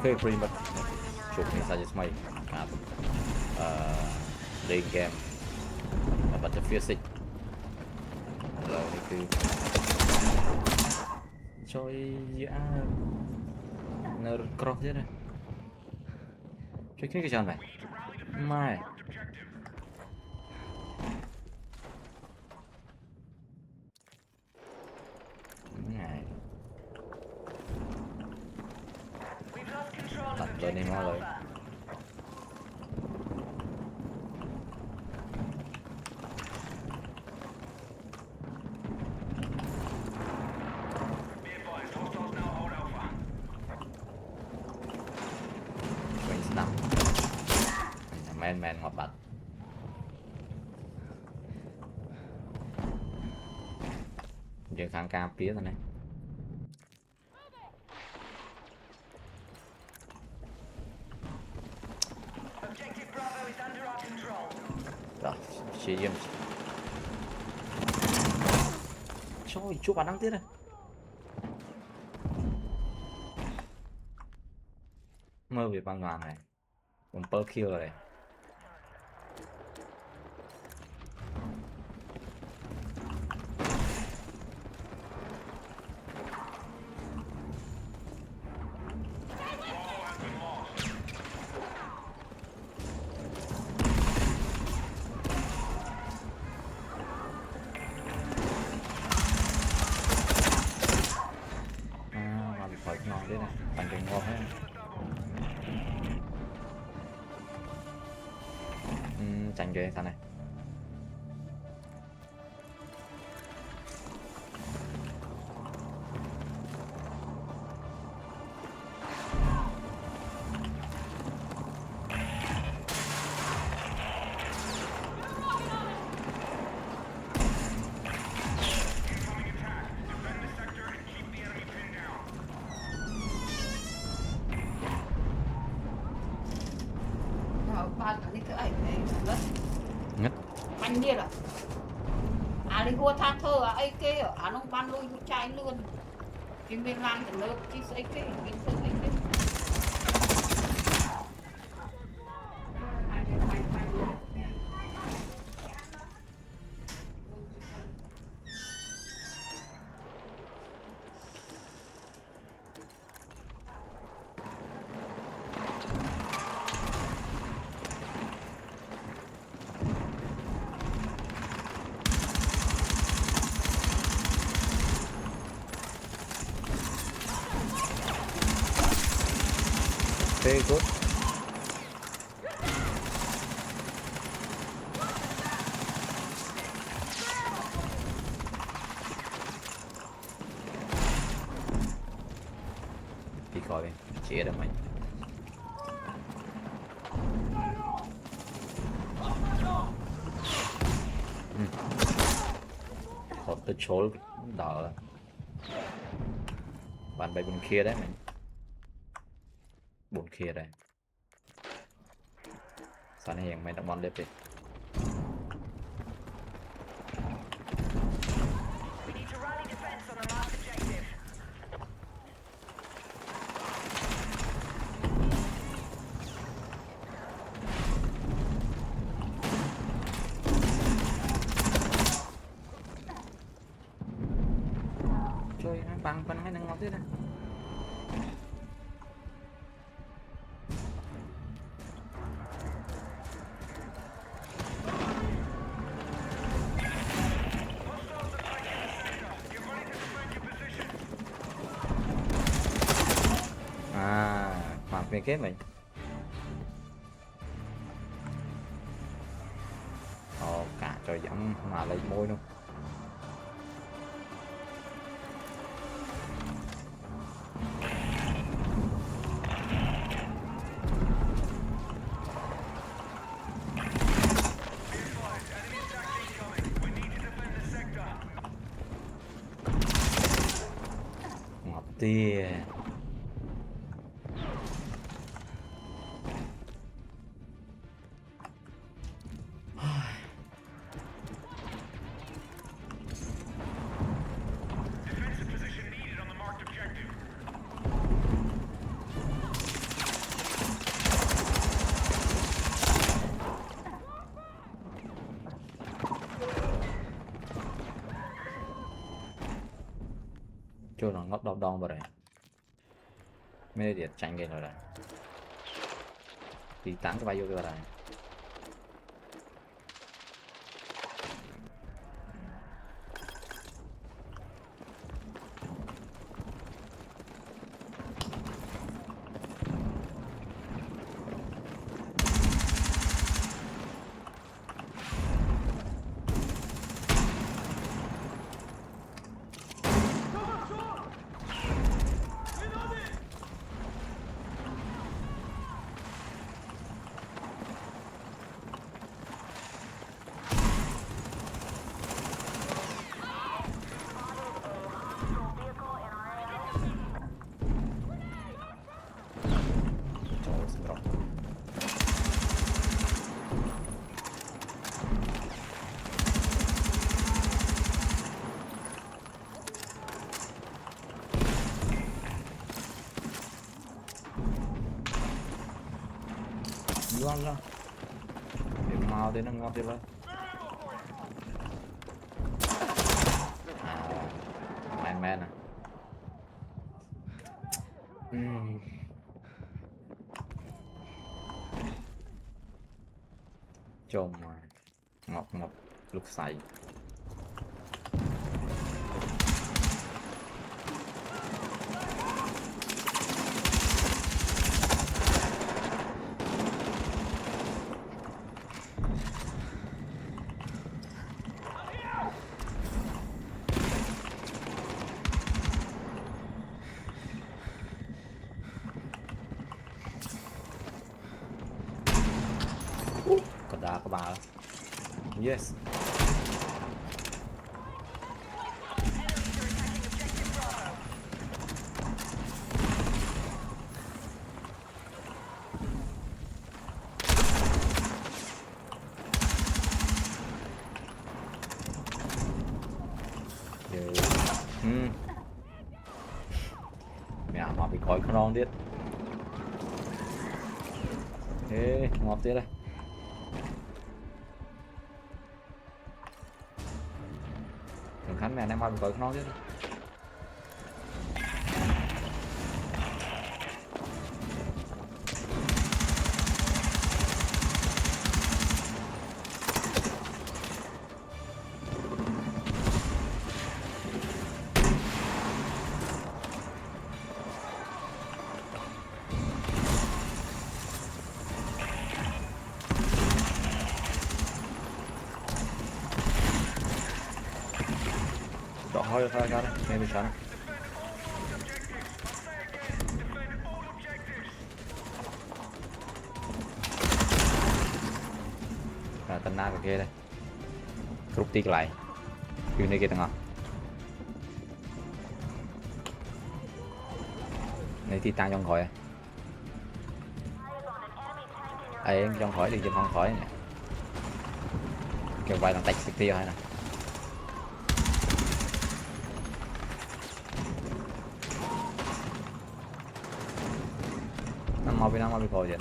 ok free mất chụp mình sao just mày à lên game và bật cho phía xịt rồi thì cứ chơi dã nơ cross thế này chơi cái tròn này mai này đặt lên đi mau rồi men ngọt bật giờ kháng cao phía rồi này rồi chia riêng trời chú bạn đang tiếc này mơ về băng hoàng này cùng per kill này phải ngon đấy này thành cái ngon hết chành ghê thằng này ngất anh đi rồi à đi hua tha thơ à ấy kia à nó ban lui chạy luôn cái bên lang thì nó chỉ ấy kia cái sơ ấy kia very good đi coi đi chia được mày hột tới chỗ đỏ bàn bay bên kia đấy mình bốn kia đây sao này hiện mày đã mòn đẹp đi chơi băng hay năng ngọc thế này mặc về kế mình cả trời dẫn mà lấy môi luôn ngọc tia Chưa nó ngót đong đong vào đây mấy điện tranh cái rồi này thì tán cái bay vô cái này chỗ sinh rộng ngon lắm điểm màu thì nó ngon tuyệt vời man man à chôm ngọc ngọc lục xài còn đá có bà yes mẹ mà bị khói không non tiết thế ngọt tiết đây thằng Khánh mẹ em mà bị khói không non tiết Rõ hơi thôi ra đây, nghe bị sợ này. Rồi tên na của kia đây. Rút tiếc lại. Kiểu này kia tầng ngọt. Này thì tăng trong khỏi à. Em trong khỏi thì chụp không khỏi nè. Kêu vài thằng tạch xịt tiêu hay nè. Mau bị khỏi vậy.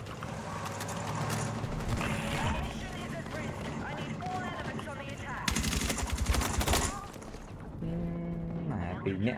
Mà bị nhẹ.